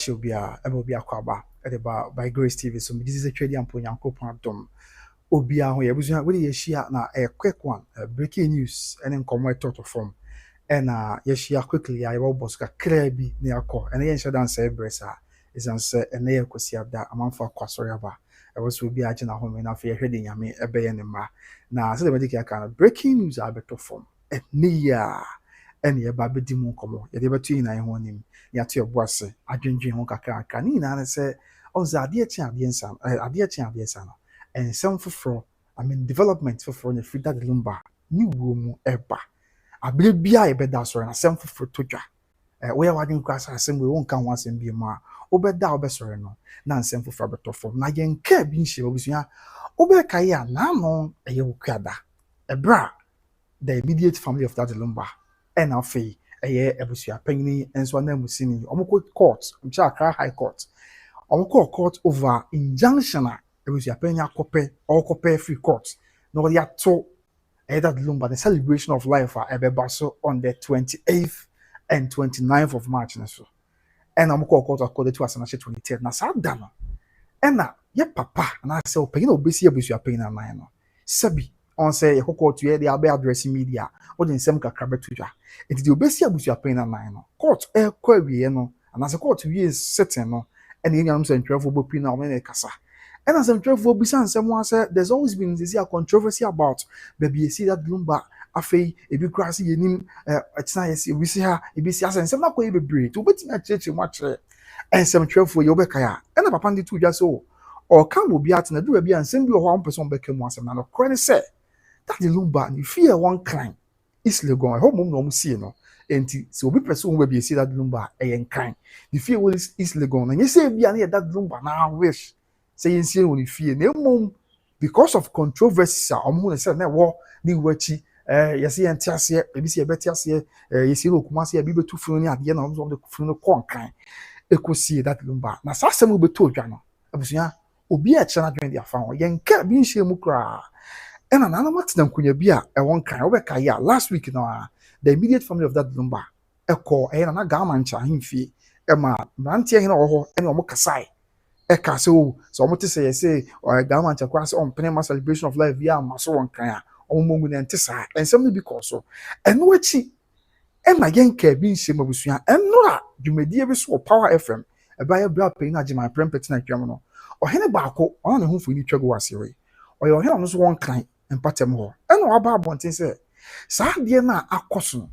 she'll be a kwaba at about by Grace TV. So this is a trading and Ponyanko Pantom. Obia, we was really share now a quick one, breaking news, and then come right total form. And yes, share quickly. I will boss a crabby near call, and then shall dance a bressa is answer and near Kosia that a month for Quasoriaba. I was will be at home enough here heading me a bay and ma. Now, so the medical kind of breaking news are better form. And near any baby demon come, yet ever 2 I want him. Yet your boss, I drink home kaka, Nina, and say, oh, the dear champions, a dear champions, and some for development for the free that lumba, new room, eba. I believe be I bet that's right, some for Tuja. Where I didn't cross assembly won't come once and be more. Obed thou best or no, nonsense for Faberto for Nagan care being she was ya. Obekaya, now a yokada, a bra, the immediate family of that lumba. And our fee, a year ebusia penny, and so name was seen Omoko court, which are high court. Omoko court over injunction, ebusia penny cope or cope free court. No, they are so that lumba the celebration of life for Ebebaso on the 28th and 29th of March. And Omoko court according to us on 23rd. Now, sad dano. And now, ye papa, and I say, pay no busy ebusia penny and mine. Sabi. On say a court to the abe addressing media or in some cacrabetuja. It is the obesity of your pain and nine. Court air query, and as a court is certain, no, and the young and travel bopina or any cassa. And as I'm travel beside someone said, there's always been this controversy about baby, you see that lumba, a fay, a big grassy, it's nice, we see her, it be and some not quite be breed, to wait in a church much, and some travel your becaya, and a papandi to just so. Or come will be out in the do and send you 1% back once and another credit say. That the lumba you fear one kind is legon. I hope no see no. And so we person will be see that lumba a kind. The fear will is legon. And you say be near that lumba now wish. Say you see when you fear no mum because of controversy. I'm going to say that war ni wachi. You see and tiasie. Maybe see a better see. You see look must see a bibe too funny at the end of the funeral corn kind. Eko see that lumba. Na sa se mo be to dwano. Abusuya obi a chana dwen dia fa ho. Yenka bi nhye mu kra. And another what's them could be a one kind of last week now. The immediate family of that lumba, a call, and a garmancha, him fee, Emma, Nantia, and Omokasai. A castle, so what to say, or a garmancha cross on Panama celebration of life via Maso one kind, or Mungu and Tessa, and something because so. And what she, and again, care being shame of Busia, and Nora, you may dear Power FM, a buyer blood pain at my prempetina Germano, or Hennebako, on whom we need to go as or your hands one kind. And patem ho eno aba abonten se saa de na akoso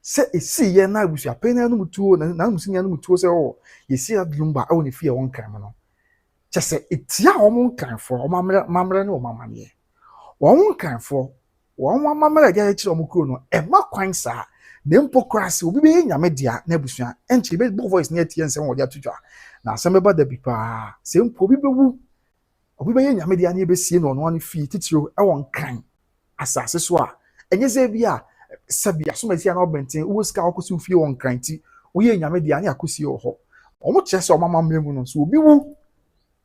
se esi ye na abusu apena no mutuo na musinya no mutuo se o ye si adlumba a woni fie won kan no che se etia won kan fo o mamre ne o mamane won kan fo won mamre ga chi o mukuro no e ma kwan saa na mpokrasi obi be nyame dia na abusu enche be voice na etie nse won dia tutwa na asem ba da bi pa se mpo bi bewu obi be nyame dia na ebe sie no no fi titiro e won kan asase so a enye ze bia sabi asomasi na obenten wo ska akosi fie won kan ti wo ye nyame dia na akosi ho omo che se omama mremu no so obi wu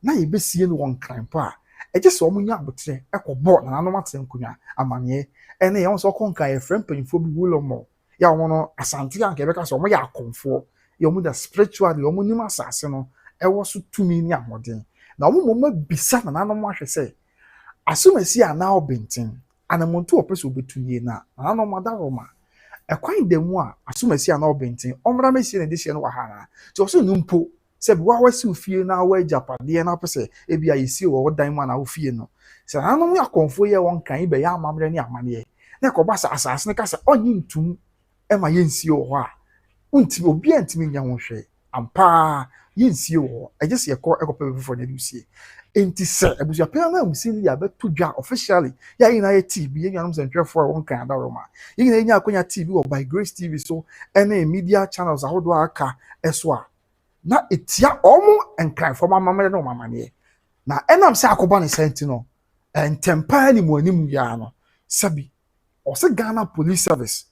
na ebe sie no won kan pa eje se omo nya abotre ekobo na no matem kunya amanye ene ye won so konka e friend penfo bi wulo mo ya won no asante anka ebe ka so omo ya akonfo ye omo da spiritually omo nima asase no e wo so tumi ni amoden na omo mo bisa na no mo ahwe se asomasi na obenten anamonto opeso obetunye na no madaroma ekwan demu a asomasi na obenten omra mesi na dehye no wahana ti oso numpo se bi wa wasi ofie na wa japade na pese e bia yesi wo dan ma na ofie no se no ya konfo ye won kan be ya amamre ni amane na ko basa asase ne kasa onyi ntum e ma yensi wo ho a unti obi antimi nya ho hwe ampa yensi wo ejese ye ko ekope before na dusie enti se ebusia pena na musili ya beto dwa officially ya ina ye TV ye nyanum sentwefo won kan da roma ye ina nya akonya TV or by Grace TV so ene media channels ahodo aka eso a na etia omo enkan for mamamere no mamane na enam se akoba ne senti no entempa ni mo anim ya no sabi o se Ghana Police Service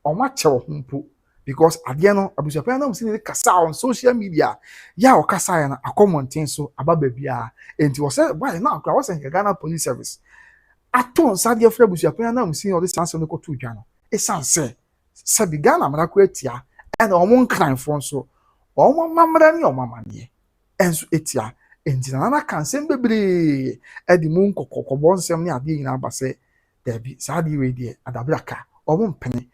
o ma che wo humpo because ade no abusia pena na musili kasa on social media ya o kasa ya na akomonten so ababa bia enti wo se why na akwa wo se Ghana Police Service aton sade afra abusia pena na musili o de sanse no ko to dwa no esanse sabi Ghana mara ko atia and omon kan fon so ɔmo mamra ne ɔmo amane ɛnso etia enti nana ka nsɛm bebree ɛde mu nkɔkɔbɔ nsɛm ne adeɛ nyinaa aba sɛ dabi saa adeɛ wei deɛ adabraka ɔmo mpene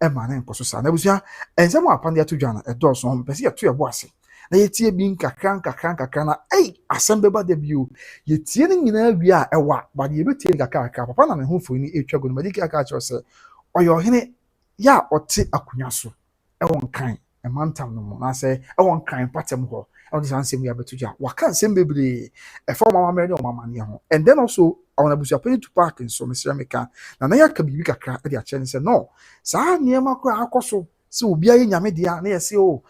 ɛma ne nkɔ so saa na abusua nsɛm a apande ato dwa no ɛdɔɔso ɔmo pɛ sɛ yɛto yɛbo ase na yɛtie bi nkakra na asɛm bɛba da bio yɛtie no nyinaa wie a ɛwa bade yɛbɛtie no kakrakra papa na ne ho mfoni ɛtwa gu no madi kaka kyerɛ sɛ ɔyɛ ɔhene yɛ a ɔte akonnwa so ɛwɔ nkran ɛmantam no mu anaasɛ ɛwɔ nkran patam hɔ ɛwɔ saa nsɛm yi abɛto gya waka nsɛm bebree ɛfa ɔma mammerɛ ne ɔma amanneɛ ho and then also ɔwɔ abusuapɛni to park nso mesrɛ meka na na yɛaka biribi kakra de akyerɛ ne sɛ no saa nneɛma koraa akɔ so sɛ obiara yɛ nyame dea na yɛsɛ o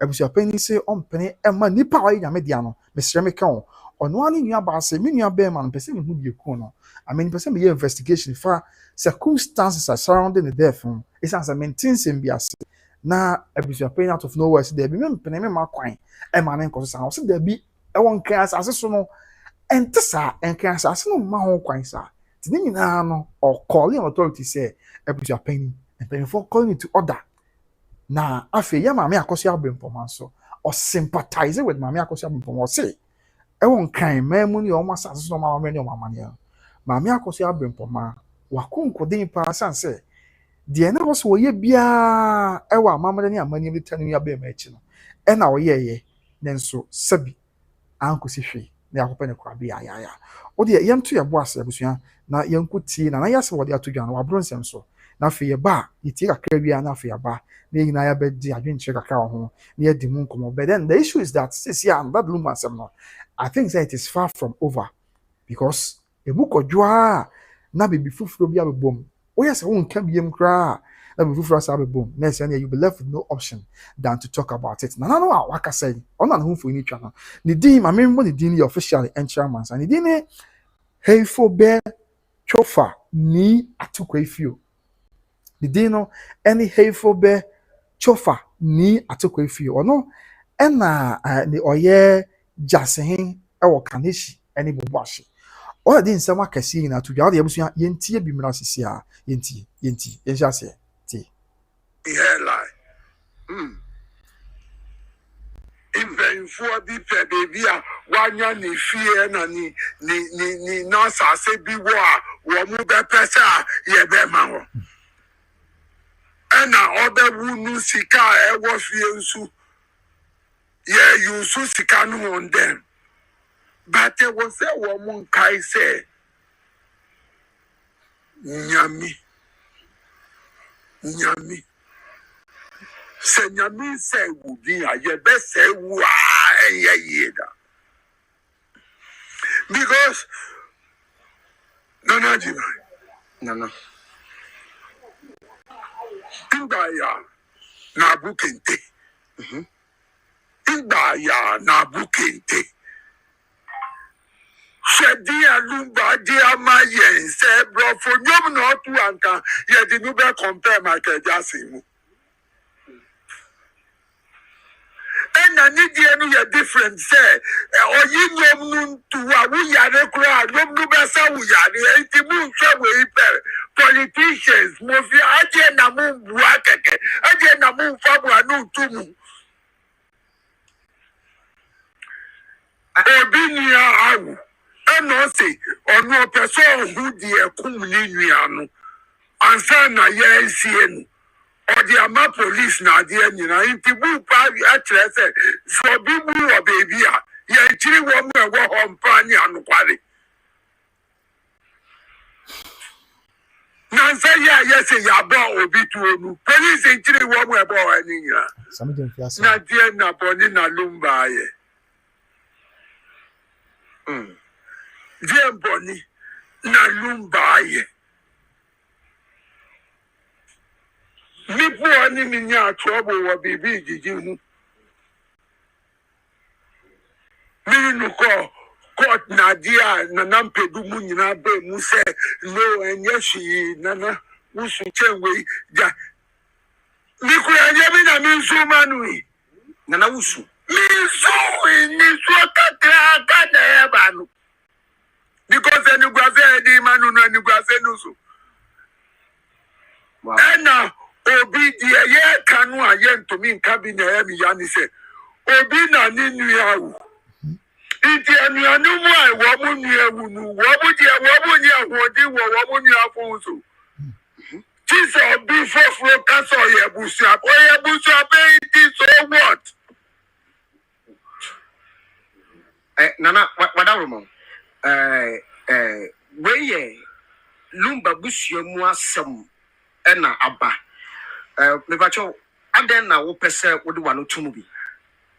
abusuapɛni sɛ ɔmpene ɛma nipa a ɔyɛ nyame dea no mesrɛ meka o ɔno ara ne nua baase me nua bɛrima no pɛ sɛ mehu deɛ ku no pɛ sɛ meyɛ investigation fa circumstances are surrounding the death ho ɛsiane sɛ mente nsɛm bi ase na abusuapɛni out of nowhere sɛ daabi mempene mema kwan ɛma ne nkɔ so saa ɔsɛ daabi ɛwɔ nkran asase so no ɛnte saa nkran asase no mma ho kwan saa nti ne nyinaa no ɔkɔɔle authority sɛ abusuapɛni mpanyinfoɔ calling it to order na afei yɛ maame akɔso abɛmpɔma nso ɔsympathize with maame akɔso abɛmpɔma ɔse ɛwɔ nkran mmaa mu ne ɔmo asase so na ɔmo amammerɛ ne ɔmo amanneɛ maame akɔso abɛmpɔma wakonkoden paa san sɛ deɛ na wɔso wɔyɛ biara ɛwɔ amammerɛ ne amanneɛ bi ta ne nua bɛrima akyi no ɛna ɔyɛɛyɛ ne nso sɛbi ankosi hwee na yɛakɔpɛ ne kora bi yaayaaya wodeɛ yɛnto yɛbo ase abusua na yɛnko tie na yɛasɛ wɔde ato dwa no waboro nsɛm so na afei yɛba a yɛtie kakra biara na afei yɛaba na nyinaa yɛbɛdi adwenkyerɛ kakra wɔ ho na yɛdi mu nkɔmmɔ but then the issue is that sisi a that room asɛm no I think that it is far from over because ebu kɔdwoa na bibi foforɔ bi abɛbom woyɛ sɛ wonka biem koraa na bibi foforɔ asa abɛbom na ɛsɛ ne you be left with no option than to talk about it na nano a waka sɛ ɔna ne ho mfoni twa no ne din ma membo ne din yɛ officially ɛnkyerɛ mansa ne din ne Heifobɛ Twofa ni Atukwa Ifio ne din no ɛne Heifobɛ Twofa ni Atukwa Ifio ɔno ɛna ne ɔyɛ Jasehen ɛwɔ Kaneshi ɛne Boboahye ɔyɛ de nsɛm akɛseɛ nyinaa to dwa ɔde abusua yɛntie bi mmara sisi a yɛntie yɛnhyɛ aseɛ tie mpanimfoɔ bi pɛ beebi a wanya ne fie na ne n'asase bi wɔ a wɔn bɛpɛ sɛ a yɛbɛma hɔ ɛna ɔbɛwu no sika a ɛwɔ fie nso yɛyusu sika no on them but ɛwɔ sɛ wɔn nkae sɛ nyame sɛ nyame sɛ wu bi a yɛbɛsɛ wu a ɛyɛ yie da because nana Ibaya na bukente Ibaya na bukente Shedi alumba di ama yen se brofo nyom na otu anka ye di no be compare Michael Jackson mu ena ni die no ye different say oyi nyom nu tu a wo yare kura nyom nu be sa wo yare enti mu nso we iper politicians mo fi aje na mu bua keke aje na mu fa bua no tumu obi ni awu eno se ono person who die kum ni nua no ansa na ye nsie no odi ama police na ade anyina nti bu pa a kire se so bi bu o baby a ye kiri wo mu ewo ho mpa ni anokware na say ya yes ya bo obi tu onu police kiri wo mu ebo ani nyina na die na boni na lumba ye die boni na lumba ye nipo ani minya trouble wa bibi jiji hu minu ko court na dia na nampedu mu nyina be mu se no enye shi nana wusu chenwe ja niku enye mi na mi nsu manui nana wusu mi nsu kakra ka na eba no because eni gwaze di manu no eni gwaze nusu ena obi die ye kanu a ye ntomi nka bi na ya mi ya ni se obi na ni nuawu nti anuanu mu a wo mu nuawu nu wo mu dia wo mu ni ahodi wo mu nuafo so Jesus be for caso ye busia be it so what nana wadaromo we lumba busua mu asem na aba me bacho aden na wo pese wo de wano tumu bi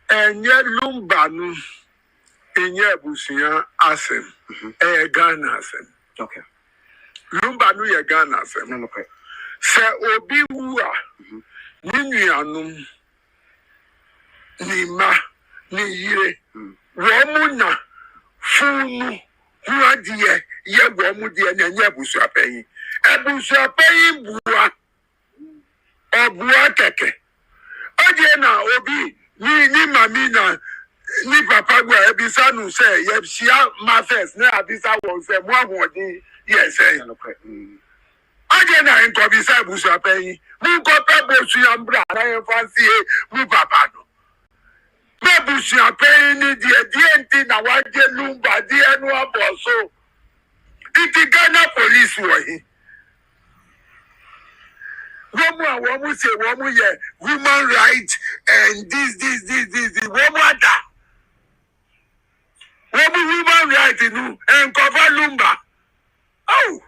enye lumba nu enye busua asem Ghana asem okay lumba nu ye Ghana asem no okay se obi wu a ni nuanum ni ma ni yire wo mu na funu huadie ye wo mu die na nya busua panyin bua obua keke odie na obi ni mami na ni papa gwa ebisa nu se ye hia ma first na abisa won se mo ahodi yes eh odie na nko bisa busua panyin mu ko pe busua mbra na ye fancy mu papa no na busua panyin ni die nti na waje lumba die no aboso iti Ghana police wo hi woman say woman yeah human rights and this woman that woman human rights no and cover lumba oh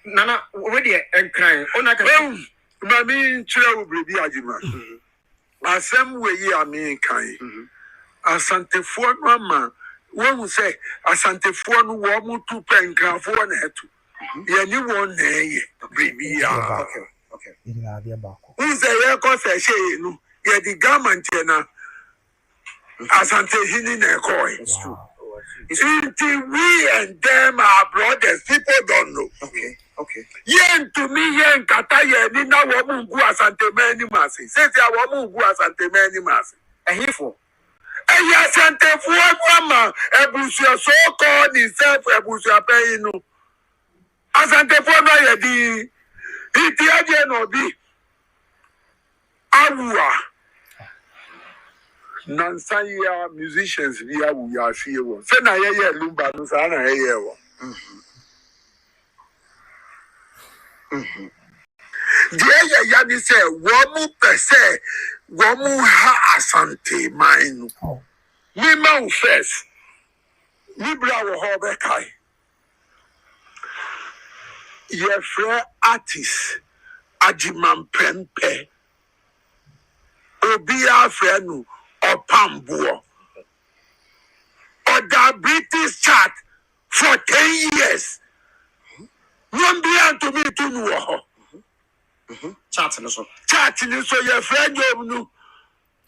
nana we dey enkran ona ka mami chira wo brebi ajima asem we yi ami kan asantefo no ama won say asantefo no wo mu tu penkrafo na etu ye ni won na ye brebi ya okay ina dia bako unze ye ko se she nu ye di government na asante hini na ko it's true until we and them are brothers people don't know okay yen to me yen kata ye ni na wo mu gu asante mani masi say wo mu gu asante mani masi ehifo eya asante fu ama ebusu so ko ni self ebusu apayin no asante fu na ye di iti aje no bi awua nansaya musicians bi awu ya fie wo se na ye lumba no sa na ye wo die ya ni se wo mu pese wo mu ha asante mine no mi ma first mi bra wo ho be kai ye free artist ajimampempe obi afrenu opambo oda British chart for 10 years no be to me to no chat no so your friend you no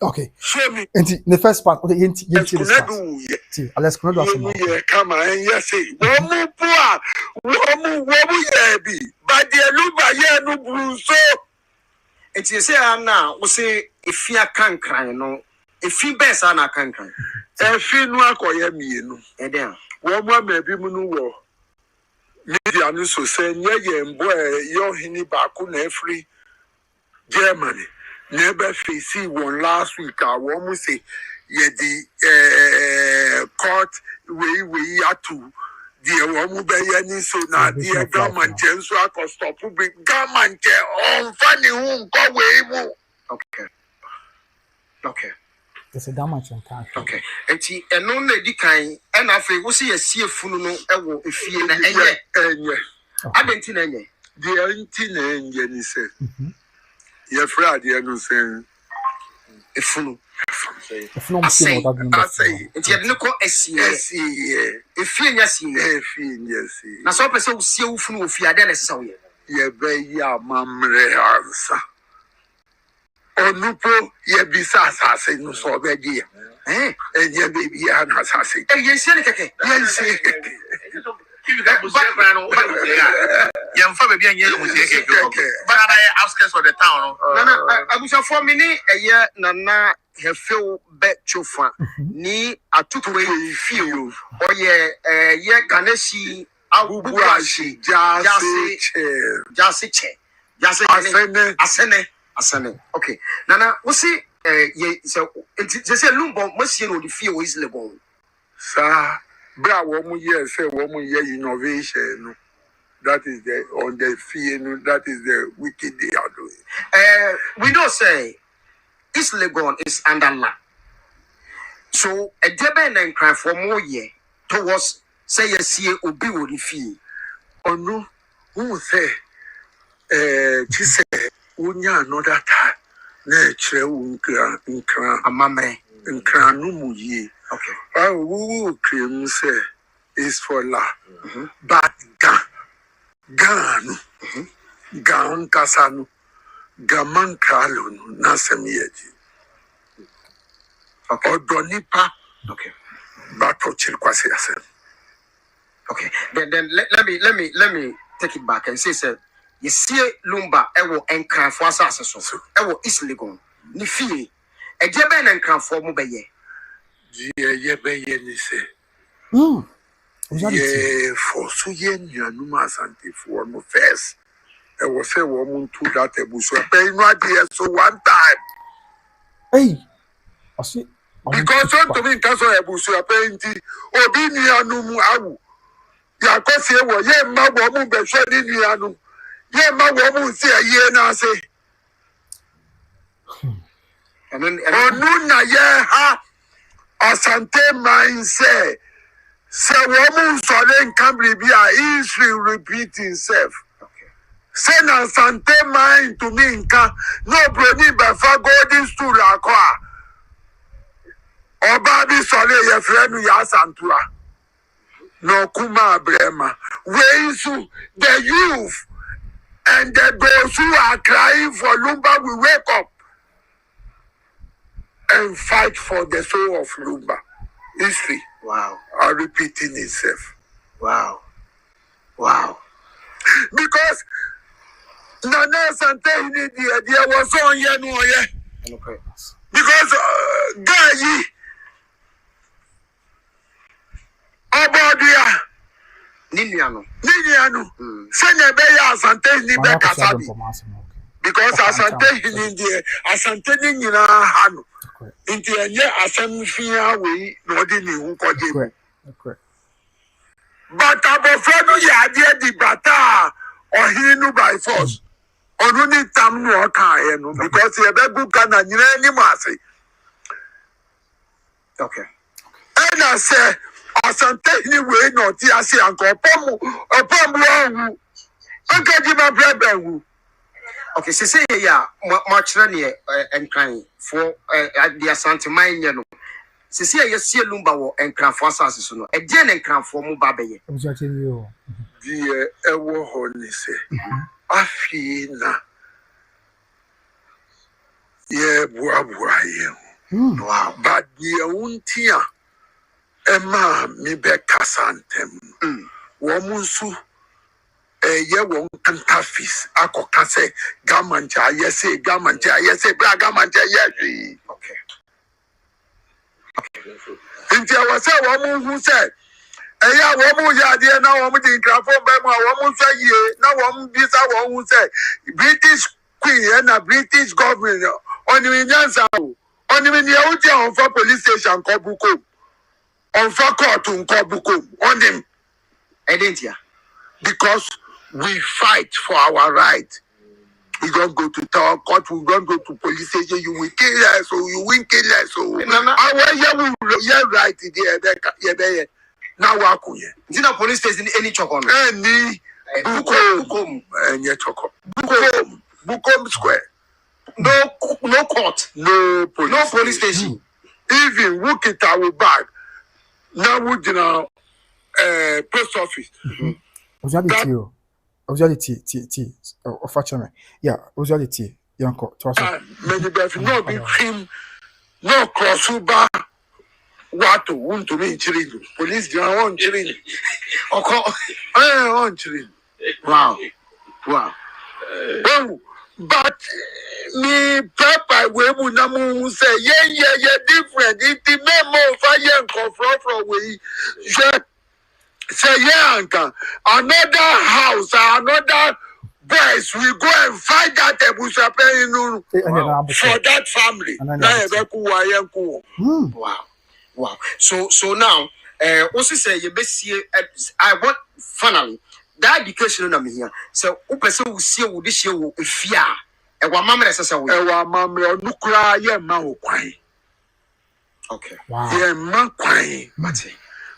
okay show me enti the first part okay enti this part see let's go do some come and yes say wo mu bua wo mu ye bi ba de luba ye no bru so enti say na wo say efia kankran no efi besa na kankran efi no akoye mienu eden wo mu ma bi mu no wo media no so say nye ye mbo yo hini ba ko na free Germany never face one last week wo mu say ye the court we had to the wo mu be ye ni so na the government so akọ stop big government on funny hu nko we mu okay there's a damage in car okay enti eno na di kan e na afi wo se ye sie funu no ewo efie na enye adenti na enye the enti na enye ni se ye fra de no se efunu efunu mo se mo da say enti ade ne ko esie efie nya sie na so pese wo sie wo funu wo fie ade na sesa wo ye be ya mamre ansa onupo ye bisa asase no so be dia enye baby ya na asase ye sie ne keke ye sie Kivi ka busi ekran no ba busi ya. Yemfa be bia nye busi keke. Ba na outskirts of the town no. Nana abusa for me ni eye nana hefew be chofa ni atutu we feel oye ye kaneshi abubuashi jase che asene asane. Okay. Nana, we see ye so say Lumba must no the fear is legon. Sir, bra woman yes, say woman ye innovation. No. That is the on the fear, no, that is the wicked they are doing. We don't say East Legon is under law. So a deben and cry for more year towards say yes, see obi will the fee. Or no, who say, she said, Unya another time, nature unkran, a mamre, nkranum ye. okay. Who claim say is for la, but Gan, Gan Casano, Gaman Kralun, Nasamieti. Okay. Or Donipa, Okay. Bato Chilquasias. Okay. Then let me take it back and say, sir, you see Lumba, ewo and cry for assassin, ewo East Legon, ni fee, a deben and cry for Mobay. Ye be say. Reality. For so yen Yanumas and for no first. I was a woman to that a bush. I pay no idea so one time. Hey, I see. Because to me, that's why I bush. I pay Obinia no mu. Yakosia, ye ma woman be shedding Yanu. Ye ma woman say a year now say. And then, Onuna ye ha. Asante mind say. Say woman solid can be history repeat himself. Say na Asante mind to me nka no broni befa golden stool akwa. Oba bi solid ye friend ya Santua. No kuma brema. Where the youth and those who are crying for Lumba will wake up and fight for the soul of Lumba. History. wow, Are repeating itself. wow, wow. Because Nana Sante there was on ye. Okay. Because guy Obodia Niniano. Ninianu Senya Beya Asante ni be kasabi. Because Asante in India Asante ni nyina hanu. Inti enye asem fia we no di ni hu koje. Correct. But abofra no ya ade di bata ohinu by force. Onu ni tam no ka ye no because ye be gu kana nyina ni mase. Okay. And I say Asante ni we no ti ase anko opomu awu. Anka di ma brebe wu. Okay, so say yeah, much near and crying for the Asante mine, you know. So say you see Lumba and cram for assassins, no, a gen and cram for Mubabe. Die ewo ho ni se. Afi na ye bua ye. Wow. But the untia Emma mi be kasantem. Womunsu ye won kantafis akoka se gamancha yese bra gamancha ye. Okay. Nti awase womun hu se eya womun ya de na womun di grafo be mu womun so ye na womun bisa womun se British queen na British government oni nyansa oni ni e uti on for police station ko buko on for court ko buko on him Identia. because we fight for our right. We don't go to town court, we don't go to police station, you will kill us, or you will kill us. Our right there. Now, Dina police station any chokon. any Bukom, and yet Bukom Square. No court. No Police station. Even Wukita will bag. Now, would you know, post office. Observability, yeah, observability, Yanko, many better no be him, no crossover. What to want to be children? Police, you are on children. On children. Wow. Oh, but me, Papa, we would not say, yeah, different. It the memo fire and confront from we. Say, yeah, another house, another boys, we go and fight that Ebusapen for that family. Wow. So now, also say you best see. I want finally that education on me here. So, person will see what this year will fear. And one mamma says, "I mamma no cry, yeah, man, crying." Okay. Wow. Yeah, man, crying.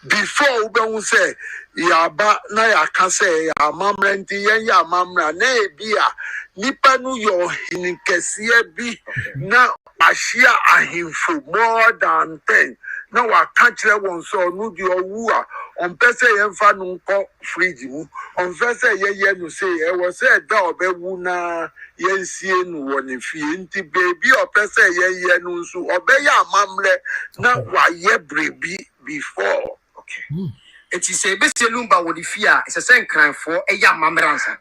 Before we say, "Yaba na ya can say ya mamma and ya mamma na bia nipa no yo hinkesiye bi na ashia ahimfo more than 10. Now I can't tell one so no di owu a on pese yemfa no nko fridge mu on pese ye no say e was say da obewu na yensie no woni fie nti baby o pese ye no nso obeya amamle na wa ye brebi before. Okay. It is a best lumba with the fear. It's a same crime for a young mamransa.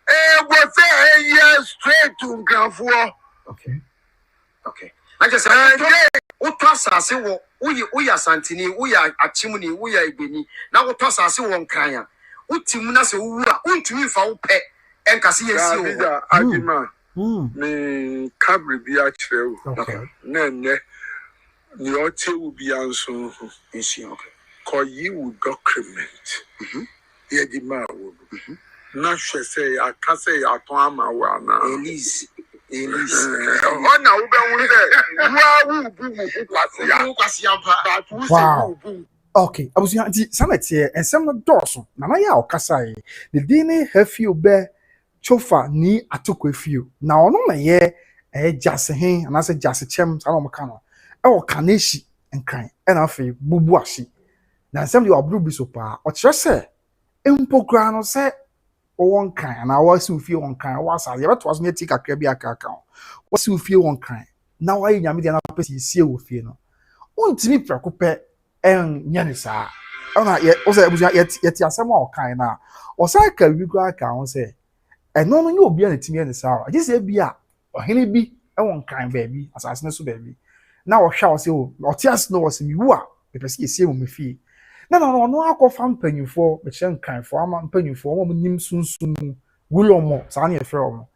Was a year straight to ground for. Okay. I just said, what toss us? We are Santini, we are a chimney, we are Ibini. Now what toss us one crying? What Timunas to me for pet and Cassia Adima. Me cabri be actually. Okay. Nene, your tea will be answered. Okay. Call you document. Here the man would. Not say, I can't say I told my one. Elise. Wow. Okay, I was young. Sanity and some Dawson. Nana ya Kasai. The dine have you bear chofa ni atukwe few. Now, no, my ye a jassy and I said jassy chem salomacano. Oh, kaneshi and crying. And I feel bubuashi. Now, some you are blue bisopa or just say, Impograno say. One kind, and I was who feel one kind. Was I ever was me take a crabby account? Was who feel one kind? Now I am the person see with you. No, won't me preoccupy and Yanisa. Oh, not yet. Also, it was yet some more kind now. Or cycle you go account say, and no, you'll be anything in the sour. I just say, be a or henny be a one kind baby, as I know, baby. Now, I shall say, or just know what's in you are because you see me fee. No, I go find penny for the same kind for a man penny for woman named soon will more, Sanya from.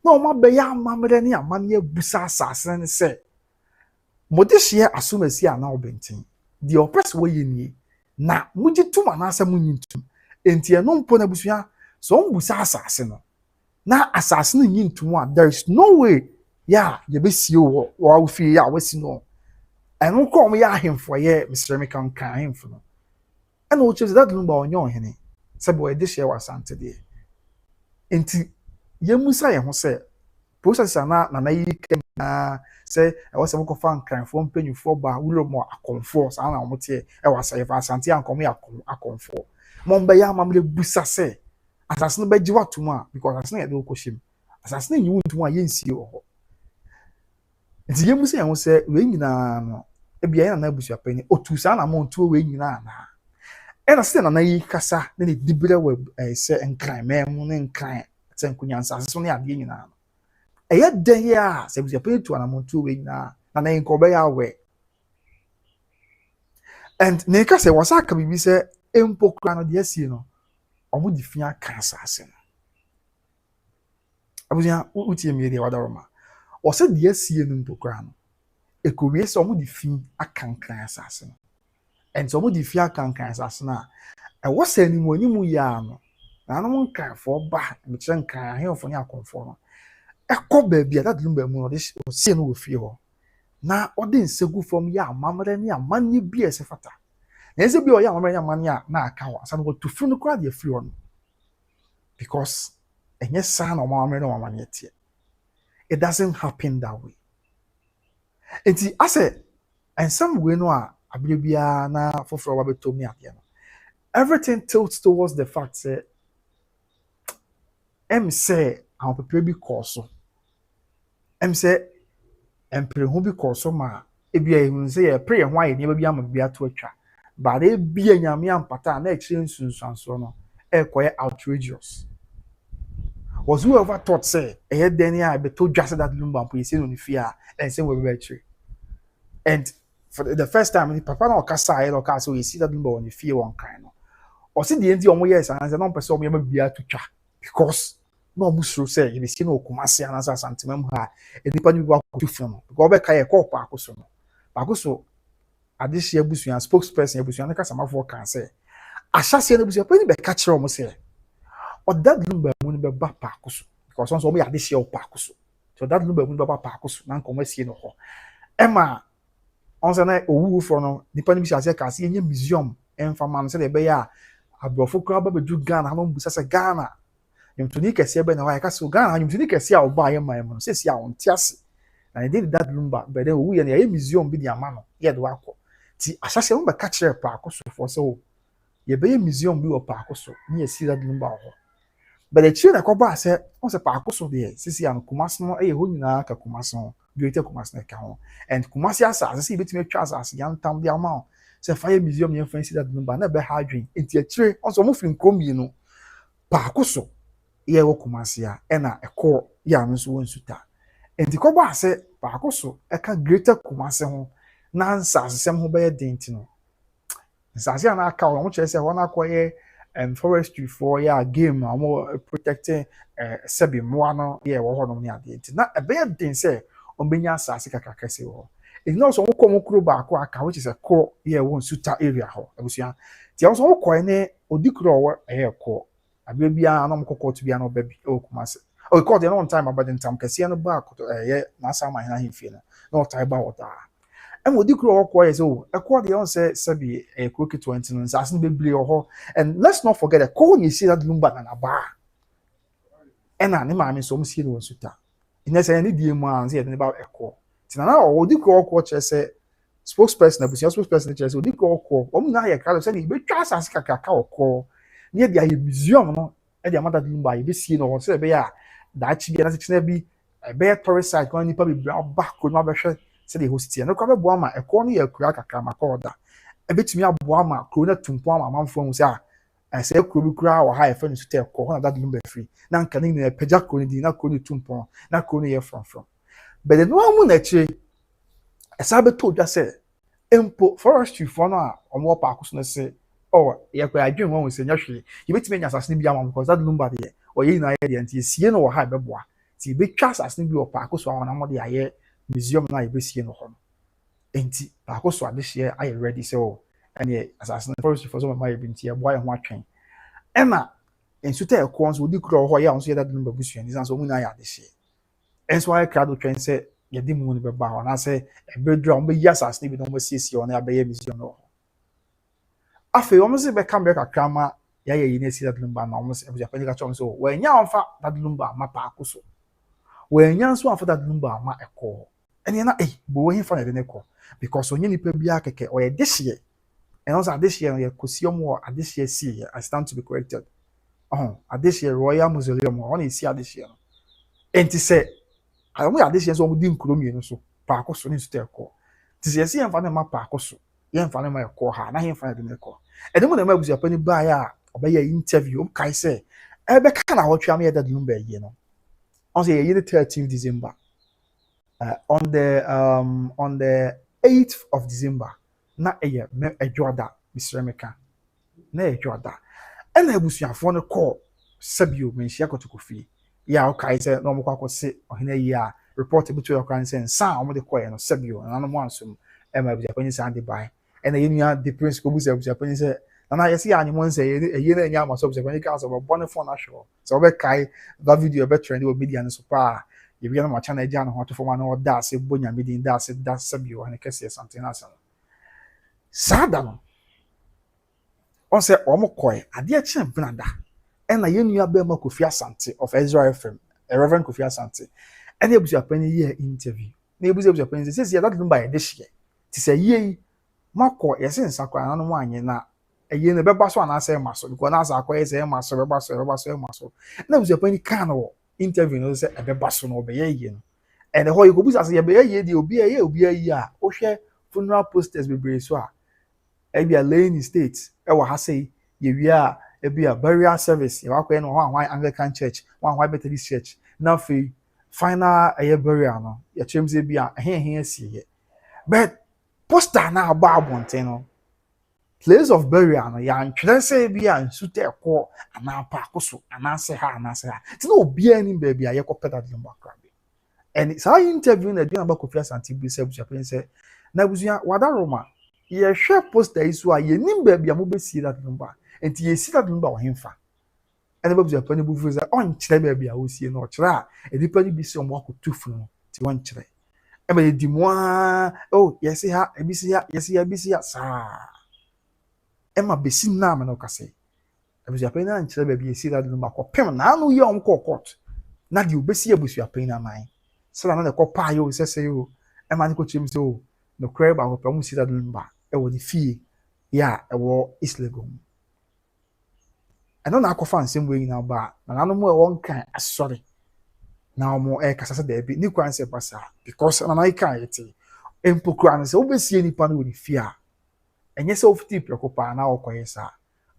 No, my beya, mamma, any a man ye busa assassin say. Modest year as soon as ye are now benting. The oppressed way in ye. Now, would you two man answer moon to? And ye non ponabusia, so busa assassin. Now, assassinating into one, there is no way. Yeah, you be see you or fear ya was no. And don't call me him for ye, Mr. Mikan kind for no. And which is that lumber on your henny. Saboy this year was Santa day. Inti Yemusa who said, Process are not na say, I was a mock of fun crime from penny for bar, will more a conforce, and I want to I was a Santi and come here a confor. Mombaya mamma busa say, as I snub by Jiwatuma, because I snake no question. As I snake you to my yen see or. It's Yemusa who said, Wingina, a bien and nebusia penny, or two son among 2 wingina. And I still na kasa na ne dibira we say enkran mem ne nkran say nkunyansa so ne ade nyina no eye den ya se bi pay to anamontu we nyina na nkobe ya we and ne ka say wasa ka bibi say empokra no de asie no omo di fia kansa ase no abuja utie mi de wadaroma o se de asie no empokra no ekowie se omo di fi akankran ase no. And so much if you can as now. I was sending when you yam. I don't care for back, which then can hear from your conform. A cop baby that lumber more this was seen with you. Now, what didn't say good from ya, mamma, and ya money be as a fata. There's a be a young man, now cowards and go to front the crowd your fuel. Because, and yes, son or mamma, no one yet. It doesn't happen that way. And see, I said, and some way no. Na for what told me at the end. Everything tilts towards the fact that say I'll prepare because say emperor who because ma ebia say a prayer why never be am bia to atwa but e bia nyame ampata na exchange sunsanso no e koye outrageous. Was whoever thought say e den ya be to just that lumba po yesi no ni fear and say we be true. And for the first time, Papa no kasa or kasa we see that number on the fear one kind. Or see the end of years and no person be able to because na ɔmo soro sɛ yɛbɛsi no Kumasi anasa Asantema mu ha nipa no bi wakɔtu fam no because ɔbɛka yɛ kɔɔ paako so no paako so adehye abusua spokesperson abusua no kasamafoɔ kan sɛ ahyɛseɛ no abusua panyin bɛka kyerɛ ɔmo sɛ ɔda Lumba mu no bɛba paako so because ɔmo yɛ adehye wɔ paako so so ɔda Lumba mu no bɛba paako so na nkɔmɔ asie no hɔ ɛma ɔnsa na owuwu fɔ no nipa no bi hyɛ aseɛ ka ase yɛnyɛ museum ɛmfama no sɛdeɛ ɛbɛyɛ a aborɔfo koraa bɛbɛduru Ghana ha ma mbusa sɛ Ghana nyomtoni kɛseɛ bɛ na hɔ a yɛka so Ghana nyomtoni kɛseɛ a ɔbaa yɛ man mu no sɛsi a ɔnte ase na ne de da Lumba bɛdɛ owu yɛ no yɛyɛ museum bi de ama no yɛde wakɔ ti ahyɛseɛ mo bɛka kyerɛ paako sofoɔ sɛ o yɛbɛyɛ museum bi wɔ paako so ne yɛsi da Lumba wɔ hɔ bɛdɛ akyire na ɛkɔbaa sɛ ɔsɛ paako so deɛ sisi a no Kumasi no ɛyɛ hɔ nyinaa ka Kumasi ho Greater Kumasi na ɛka ho and Kumasi asase sɛ yɛbɛtumi atwa asase yantam de ama wo sɛ fa yɛ museum yɛmfa nsi da Lumba na ɛbɛha adwen nti akyire ɔsɛ ɔmo firi nkurom mmienu paako so yɛ wɔ Kumasi a ɛna ɛkɔ yɛ ano nso wɔ Nsuta nti kɔbaa sɛ paako so ɛka Greater Kumasi ho na nsasesɛm ho bɛyɛ den ti no nsase a na-aka ɔmo kyerɛ sɛ hɔ na-akɔyɛ forestry for yɛ game a ɔmo protecting sɛbi mmoa no yɛ wɔ hɔ nom ne adeɛ nti na ɛbɛyɛ den sɛ ɔmbɛnya asase kakra si wɔ hɔ ɛti na ɔsɔ ɔmo kɔ ɔmo kuro baako aka which is kɔ yɛ wɔ Nsuta area hɔ abusua nti ɔsɔ ɔmo kɔɛ ne odi kuro ɔwɔ ɛyɛ kɔ abia biara na ɔmo kɔ kɔɔto biara na ɔbɛ bi ɛwɔ Kumasi ɔkɔɔto yɛ na ɔn time abɛde ntam kɛseɛ no ba akoto ɛyɛ n'asa ama hena ahemfie no na ɔtae ba wɔ daa ɛma odi kuro ɔkɔ yɛ sɛ o ɛkɔ deɛ ɔn sɛ sɛbi ɛyɛ kuro ketewa nti no nsase no bebree wɔ hɔ and let's not forget ɛkɔ yɛ si da Lumba na n'abaa ɛna ne maame nso ɔmo sie no wɔ Nsuta ɛnɛ sɛ ɛne die mu a nse yɛde ne ba ɛkɔ ti na ɔdi kuro ɔkɔ kyerɛ sɛ spokesperson abusua spokesperson kyerɛ sɛ odi kuro ɔkɔ ɔmo nyinaa yɛ kra sɛ yɛbɛtwa asase kakraka ɔkɔ ne yɛde ayɛ museum no ɛde ama da Lumba yɛbɛsie no hɔ sɛ ɛbɛyɛ a daakye bi anase kyerɛ bi ɛbɛyɛ tourist site kwan nipa bebree aba kuro no abɛhwɛ sɛdeɛ ɛhɔ sitiɛ no kora bɛboa ma ɛkɔ no yɛ kura kakra ma kɔɔda ɛbɛtumi aboa ma kuro no atumpɔn ama amanfoɔ mu sɛ a sɛ kuro bi koraa wɔ ha yɛfɛ no Nsuta ɛkɔ hɔ na da Lumba firi na nka ne nyinaa pagya kuro no di na kuro no tumpɔn na kuro no yɛ frɔmfrɔm bɛde no amu n'akyire ɛsaa bɛtɔ odwa sɛ mpo forestryfoɔ no a ɔmo wɔ paako so no sɛ yɛkɔ adwene wɔn sɛ nyɛ hwee yɛbɛtumi anya asase no bi ama because da Lumba deɛ ɔyɛ nyinaa yɛ deɛ nti yɛsie no wɔ ha ɛbɛboa nti yɛbɛtwa asase no bi wɔ paako so a wɔn amɔ de ayɛ museum na yɛbɛsie no hɔ no enti paako so adehyeɛ ayɛ ready sɛ o ɛne asase no forestry for so ma yɛ bi nti yɛboa yɛn ho atwɛn ɛna Nsuta ɛkɔ nso odi kuro hɔ yɛ a nso yɛ da Lumba busua ni sanso ɔmo nyinaa yɛ adehyeɛ ɛnso ayɛ krado twɛn sɛ yɛde mu no bɛba hɔ na sɛ ɛbɛdura ɔmo bɛyi asase no bi na ɔmo asiesie hɔ na yɛabɛyɛ museum no hɔ afei ɔmo sɛ bɛka mbɛ kakra ma yɛayɛ yi na esi da Lumba na ɔmo sɛ abusuapɛni ka kyerɛ ɔmo sɛ wɔanya ɔmfa da Lumba ama paako so wɔanya nso amfa da Lumba ama ɛkɔ hɔ ɛne na bo wɔn fa na yɛde ne kɔ because onye nipa biara kɛkɛ ɔyɛ dehyeɛ ɛno sɛ adehyeɛ no yɛ kɔsi ɔmo wɔ adehyeɛ si I stand to be corrected adehyeɛ Royal Mausoleum hɔ na esi adehyeɛ no enti sɛ ɔmo yɛ adehyeɛ nso ɔmo di nkuro mmienu so paako so ne Nsuta ɛkɔ ti sɛ yɛsi yɛmfa ne ma paako so yɛmfa ne ma ɛkɔ ha na yɛmfa ne de ne kɔ ɛde mo na ɛma abusuapɛni baa yɛ a ɔbɛyɛ interview ɔkae sɛ ɛbɛka na wɔtwe ama yɛ da Lumba yie no ɔn sɛ yɛyɛ ne 13th December on the 8th of December na ɛyɛ ɛdwoada Mr. Meka na ɛdwoada ɛna abusuafoɔ no kɔ sɛbio menhyia kɔtɔkɔ fie yɛ a ɔkae sɛ na ɔmo kɔ akɔse ɔhene yi a report bi to ɔkran sɛ nsa a ɔmo de kɔɛ no sɛbio na no ansom ɛma abusuapɛni san de bae ɛna yɛ nua de prince kɔ busa abusuapɛni sɛ na yɛsi yɛ anyimɔ nsɛ ɛyɛ na ɛnyɛ ama so abusuapɛni ka sɛ ɔbɛbɔ ne phone ahwɛ sɛ ɔbɛkae that video ɛbɛtrend wɔ media no so paa yɛbi na ma channel agya no ho to fɔma na ɔda ase bɔ nyame din da ase da sɛbio ɔhene kɛseɛ something asa no saa da no ɔsɛ ɔmo kɔɛ adeɛ kyɛn benada ɛna yɛn nua bɛrima Kofi Asante of Ezra FM Reverend Kofi Asante ɛna abusuapɛni yɛ interview na abusuapɛni sɛ sɛ yɛda Lumba yɛde hyeɛ ti sɛ yie makɔ yɛsɛ nsakora na no mu anye na ɛyɛ ne bɛba so anaasɛ ma so because na asa akɔyɛ sɛ ma so bɛba so na abusuapɛni ka no wɔ interview no sɛ ɛbɛba so no ɔbɛyɛ yie no ɛna hɔ yɛ kɔbusa sɛ yɛbɛyɛ yie deɛ obi ayɛ yie a wohwɛ funeral posters bebree so a ebi a Lane State ɛwɔ ha sɛ yɛwie a ebi a burial service yɛwɔ akɔyɛ no hɔ Anglican Church hɔ Methodist Church na afei final ɛyɛ burial no yɛkyerɛm sɛ bi a ɛhɛn asie yɛ but poster na aba abɔnten no place of burial no ya ntwere say bi a nsu te ko ana pa akoso ana se ha ti na obi ani baby a yekọ peda de mbakra bi and so interview na Aduane Aba Kofi Asante bi say busuapɛn say na busua wada Roma ye hwɛ poster isu a ye nim baby a mo be see that number enti ye see that number wa hemfa and ba busuapɛn bu fu say on kyerɛ baby a wo sie no kyerɛ a edipa ni bi se mo akotu funu ti won kyerɛ e ba di mo oh yes ha e bi si ha yes ya bi si ha sa Emma besi na me no kase. Abusuapɛn na nkyerɛ ba bi esi da no makɔpem na anu ye ɔmkɔ court. Na de obesi abusuapɛn na man. Sɛ na kɔ pa yo sɛ yo. Emma ne kɔ kyerɛ sɛ o no kra ba kɔpem mu si da no ba. E wɔ ne fie ya e wɔ East Lagos. Ɛno na akɔfa nsɛm wɔ nyina ba. Na nanu mu e wɔ nkan asɔre. Na ɔmo e kasa sɛ da bi ni kwan sɛ pasa because na na kan yete. Empokura no sɛ obesie nipa no wɔ ne fie a enye se ofiti prekopa na okoye sa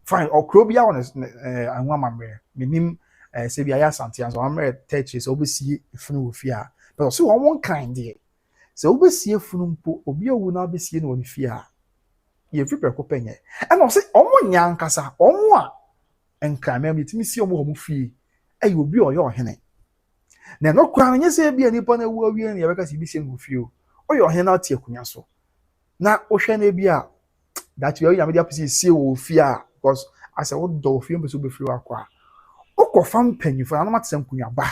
fine okro bia won anwa mamre minim se bia ya Asante anso amre techi se obesie efunu wo fie a but so won kind de se obesie efunu mpo obi awu na obesie no won fie a ye fi prekopa nye e no se omo nya nkasa omo a enka me mitimi sie omo fie ayi obi oye ohene na no kra nye se bia nipa na wu awie na ye beka se bi sie no fie o oye ohene na tie akunya so na ohwe na bia that you are media person see wo fear because as I would do fear be free akwa okofam panyifo na matsam kunya ba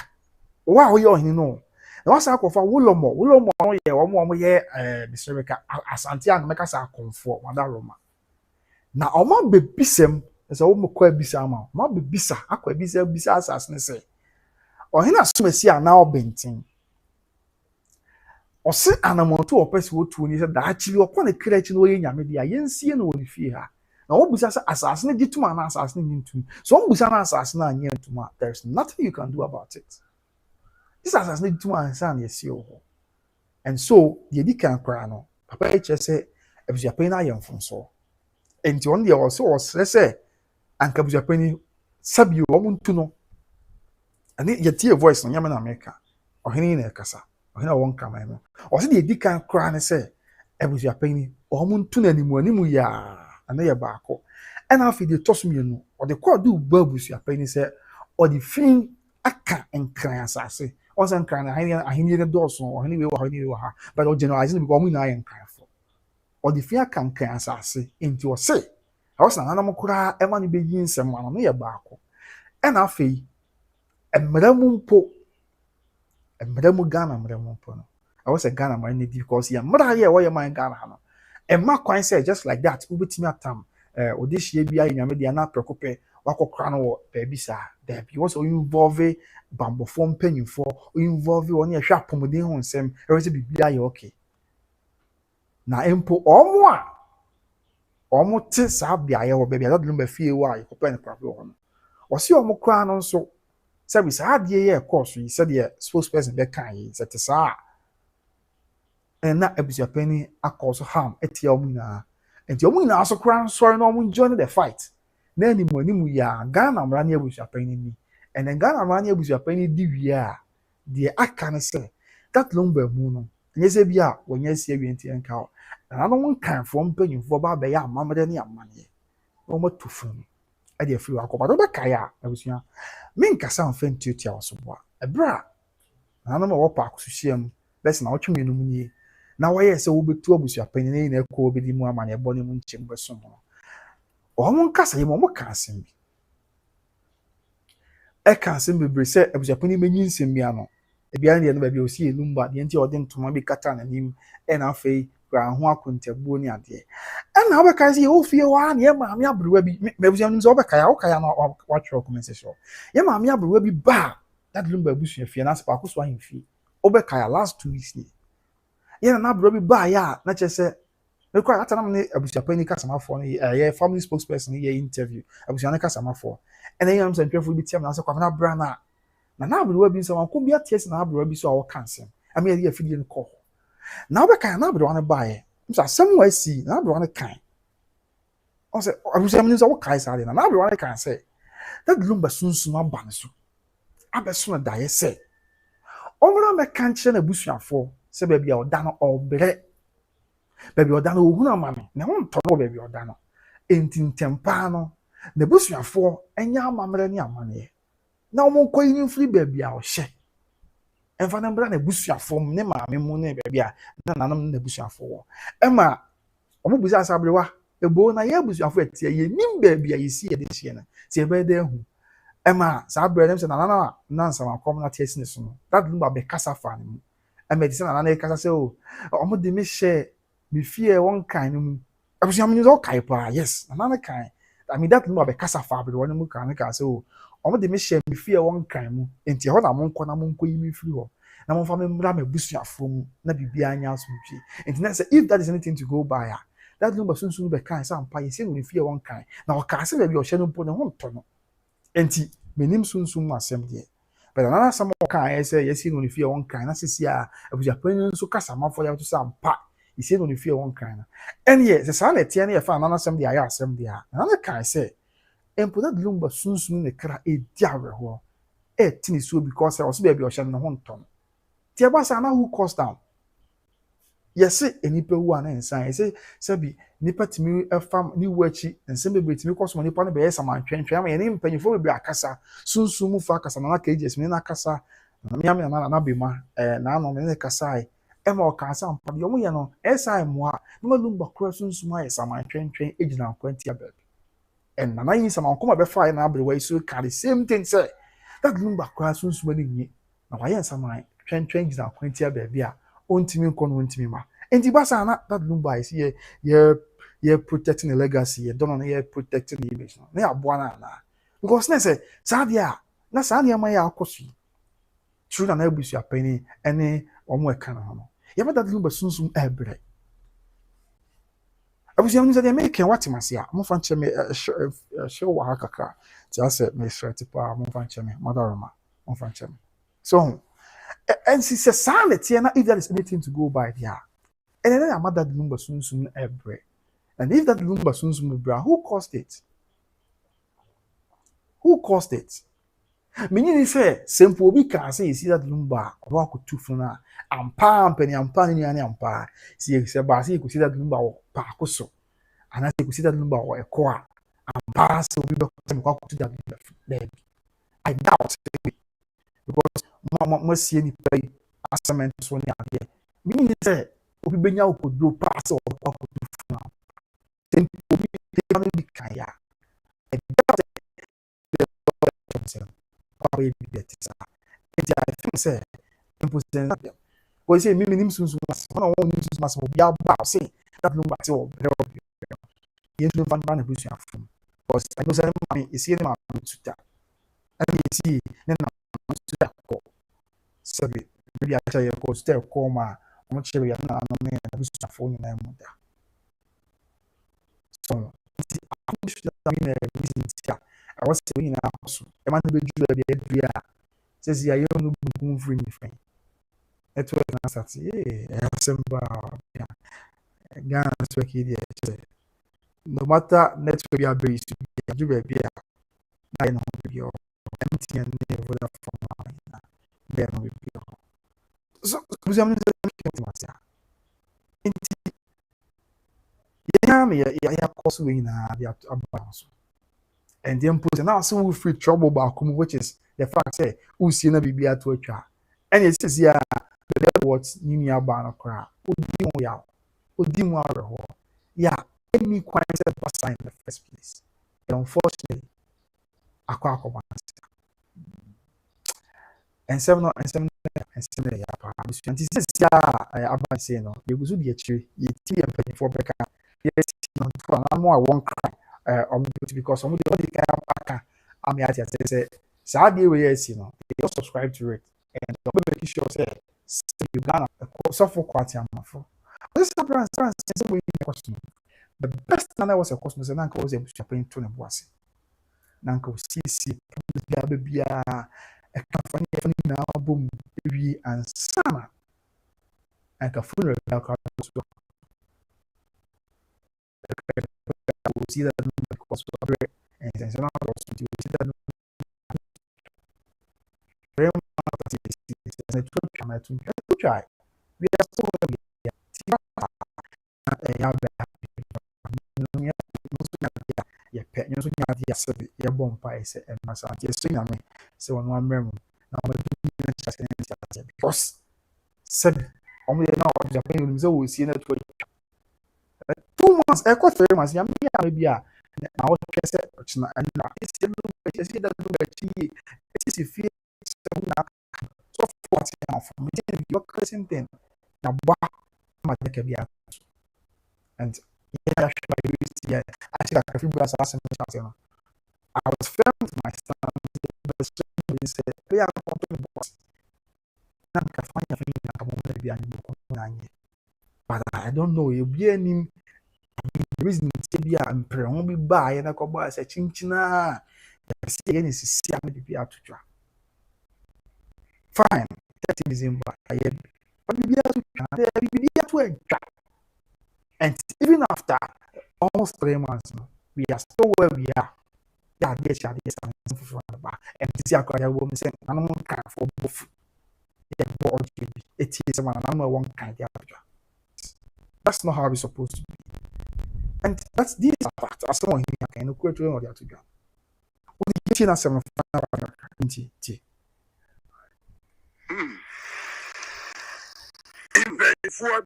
wo a wo ye ohini no na wasa akofa wulomo no ye wo ye district Asante an meka sa akonfo wada Roma na oma bebisem se wo mekọ abisa ma ma bebisa akọ bisa asas ne se ohini asomasi ana obentin Ose anamoto opese wotu ni se da achiri okọ ne krechi no ye nyame dia yensie no woni fie ha na wo busa se asase ne gituma na asase ne ntum so wo busa na asase na anye ntuma there's nothing you can do about it this asase ne gituma ansa na yesi ho and so the edikan kra no papa eche se abusuapɛn na yemfonso enti on de o se anka abusuapɛn sabi wo muntu no ani yetie voice no nyame na America ohini na ekasa ohina won kama no o se de dikan kra ne se abusuapɛn ni o mu ntu na animu ya ana ye baako ena afi de tosumi no o de kɔ do ba abusuapɛn ni se o de fin aka nkran asase o se nkran na ahini ne dɔso ohini we ha but o generalize no because o mu na ye nkran fo o de fin aka nkran asase enti o se o se na nam kra ema no be yin nsɛm ano no ye baako ena afi Mmeremu Ghana mmeremu mpo no I was a Ghana man need because ya mra ye wo ye man Ghana no emma kwan say just like that ubetimi atam odehie bia nyame dia na prekope wakokra no wo baabi sa there be was involve bambofo mpanyimfo involve woni ehwe apomodin ho nsem everything bibia ye okay na empo omo te sa bia ye wo baabi adodum ba fie wo ayi kopa ne prabe wo no osi omo kra no nso service adie ye course yi said the spokesperson be kan yi set sa na abusuapɛn akɔso ham etia omuna enti omuna aso kran sorry no omu join the fight na animu ya Ghana mra na abusuapɛn ni and then Ghana mra na abusuapɛn di wia de aka ne se that lumba mu no nyese bia wonya sie wi enti enka na no won kan fo mpanyimfo ba ya amamade ne amane no matufun e de afiri akɔba do be kaya abusua menkasa mfa ntuatua wo so boa ebra na no ma wo pa akosuhyiam bes na wotwe menum nie na waye se wo betu abusuapɛn ne na ekɔ obedi mu amane bɔ ne mu nkyem beso no o mo nkasa yi mo ka asɛm bi e ka asɛm bebre se abusuapɛn menyi nsɛm bia no ebia ne no ba bia osi elumba de enti ode ntoma bi kata na nim e na afei kra ho akontabuo ni ade e na wo ka se wo fie wa na ye maame abrewa bi abusuapɛn nim se wo ka ya na watchro comment section ye maame abrewa bi ba that lumba abusua fie na sepa akoso ahemfie wo ka ya last 2 weeks ni ye na abrewa bi ba ya na kyese me kwa ata na me abusuapɛn ni kasamafo no ye family spokesperson ye interview abusuapɛn kasamafo ene yam se ntwefo bi tiam na se kwa na bra na abrewa bi nso wanko bi aties na abrewa bi so a wo kanse ame ye afidie no kɔ na wo ka na abrewa no ba ye msa asɛm wa si na abrewa no kan o se abusuapɛn nso wo kai sa de na abrewa no kan se that lumba sunsun aba ne so abeso na da ye se omra me kan kire na abusuafo se ba bia oda no obre ba bia oda no ohunu amane na won to no ba bia oda no enti ntempa no na busuafo enya amamre ne amane na omo koyi ni free baby a ohye emfa na mbra na busuafo ne maame mu ne baby a na nanam na busuafo wo ema omo busa asabrewa ebo na ye busuafo etie ye nim baby a yesi ye de hye na tie be de hu ema sa bre dem se na nana na nsama kom na tie sine so no that lumba be kasa fa ne mu ema di se na nana e kasa se o omo de me share me fear one kind mu abusu am nyo kai pa yes na nana kai I mean that lumba be kasa fa bre won mu kan ka se o omo de me share me fear one kind mu enti ho na monko yi me free ho na monfa me mra me busuafo mu na bibia anya asomtwe enti na say if that is anything to go by that lumba sunsun be kan sa ampa yesi no fear one kind na o ka se be o hye no mpo ne ho nto no enti menim sunsun asem de but another some kan say yesi no fear one kind na sisi a abuja panyin so kasa mafo ya to sa ampa yesi no fear one kind na and yes se sa na tie na ye fa another some de aya asem de a na kan say empo that lumba sunsun ne kra e diawe ho e tini so because also be o hye no ho nto no tie ba sa na who cost down yes enipa wu ana ensan yes sabi nipa timi efam ni wachi ensem be timi koso nipa no be yes amantwentwe ama yene mpanyifo be akasa sunsun mu fa akasa na ka ejes me na akasa na me na bema na no me ne kasai ema o kasa ampa yo mu ye no esai moa no lumba kura sunsun ma yes amantwentwe ejina kwanti abel en na yin sama nkoma be fa na abre wai so carry same thing say that lumba kura sunsun ni nyi na wa yen sama twentwe ejina kwanti abel bia ontimi nkono ontimi ma enti basa na that lumba is ye protecting the legacy ye don't ye protecting the image no na aboa na because na say sadia na sadia ma ya akosu true na ebusu apani ene omo eka na no ye ba that lumba sunsun ebre abusu am say dey make what masia mo fan cheme show wa hakaka ti ase me straight pa mo fan cheme madaroma mo fan cheme so and she says sanity and if there is anything to go by there and then I'm that lumba sunsun ebre and if that lumba sunsun ebre who caused it meaning say simple obi can say you see that lumba wa ko tufu na ampa ni ani ampa see say ba say you see that lumba pa ko so and I say you see that lumba wa eko a ampa so obi be ko to that lumba I doubt it because mo see ni pay assignment so ni ade meaning say obi benya okodro pass or okodro na then obi dey no be kan ya I doubt it probably be better I think say impossible because say me nim sunsun mas one on nim sunsun mas obi aba say that number say o be yes no fan ban busu afum because I know say me is here ma tuta and you see na tuta ko sabi maybe I tell you ko step ko ma mo chere ya na no me na busu afum na mu da so I should have been a reason I was saying na so e man be ju e be a says ya yo no bu free me friend network na sat assemble Ghana network here no matter network be based to be ju be a na no be your MTN ne Vodafone na be no be so we am not ya course we na dia about and then put now so we free trouble back which is the fact say we see na bibia to atwa and it says ya what ni aba na kra odi mu areho ya any quite sign in the first place and unfortunately akwa and seven ya pa so anti says ya aba say no you go so the chiri ye ti empany for beka yes not for na mo won cry because some of the aka am ya say sadia we yes no you subscribe to it and make sure say you Ghana so for quite amafo this brand say we question the best thing that was a question say nanka was able to pay to ne boase nanka see bia e ka fani na album wi ansana and ka funeral ka so see that because and then so now see that very much try we are so okay you so nya dia se ye bom pa ise e ma sa tie so nya me se wonu amrem na ma bi na chase na because said omo ye na o Japan you say we see na 2 months e ko 3 months ya me ya bi a na o twese ochina na isi no be isi da no be chi isi fi so na so for na for me dey your question thing na ba ma de ka bi a and yeah yeah I think I feel blessed as no I was firm with my stance but somebody said we are company boss na ka fanya fanya na ka mo na bi a ni ko na nye but I don't know you be any reason to be a mpre ho bi ba ye na ko ba se chinchina see any see am bi atutwa fine 30 December I but bi atutwa bi atutwa and even after almost 3 months no, we are still where we are yeah this and this year I will say I don't kind for both yeah board it is one and one kind that's not how it's supposed to be and that's these are facts as someone here can no create or to go what did you na 7 T Before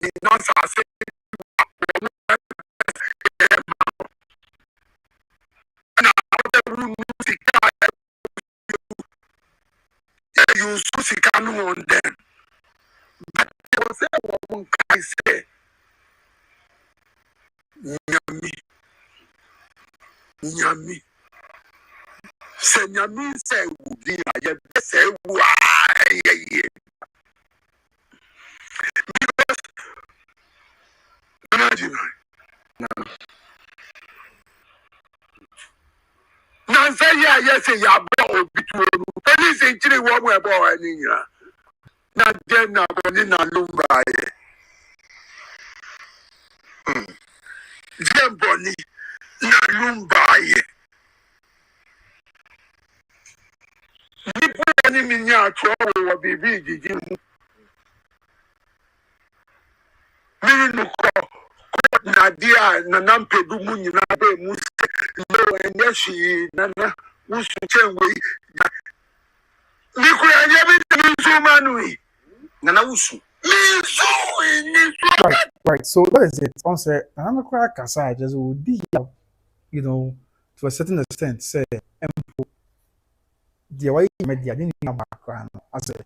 the nonsense you so can on them. But there was a woman I say, Nyami. Say Nyami say would be I say why imagine. Now say yeah, yes, ya bro between police in Chile one way boy any na den na boni na lumba den boni na lumba ni po ni mi nya atwo wo bibi gigi mu mi nu ko na dia na nampedu mu nyina be mu no enye shi na wusu chenwe ni ko enye bi nso manui Nana Wusu. right so that is it on say I'm not quite kasa just would be you know to a certain extent say the way media didn't know background as a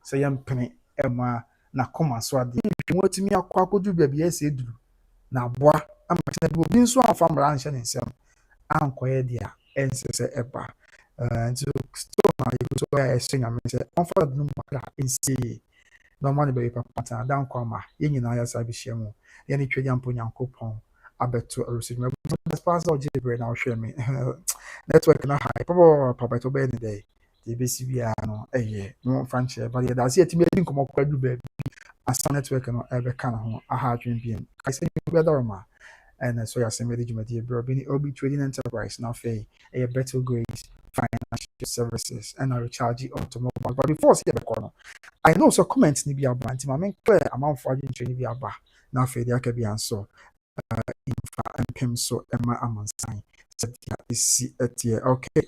say yam penny Emma na come so ade what me akwa kodu baby ese duru na boa am be nso afam ran hye nsem ankoye dia ense se eba nso still na you so ya esenya me say on for no makra ense normally be papa dan kwama ye nyina ya sabi hye mu ye ne twedi ampo nyankopon abeto receive the sponsor of Jibre now share me network na high papa to be any day the BCB no no franchise but yeah that's it me think come kwadu be asa network no ebe kana ho aha adwen biem I say be dorma and so ya say me djumadi bro be obi trading enterprise now fe better grades financial services and I recharge automobiles but before see be kono I know so comments ni bi aba nti ma men clear amount for adwen trade bi aba na fe dia ka bi anso in fa mpem so Emma Amansan said yeah is okay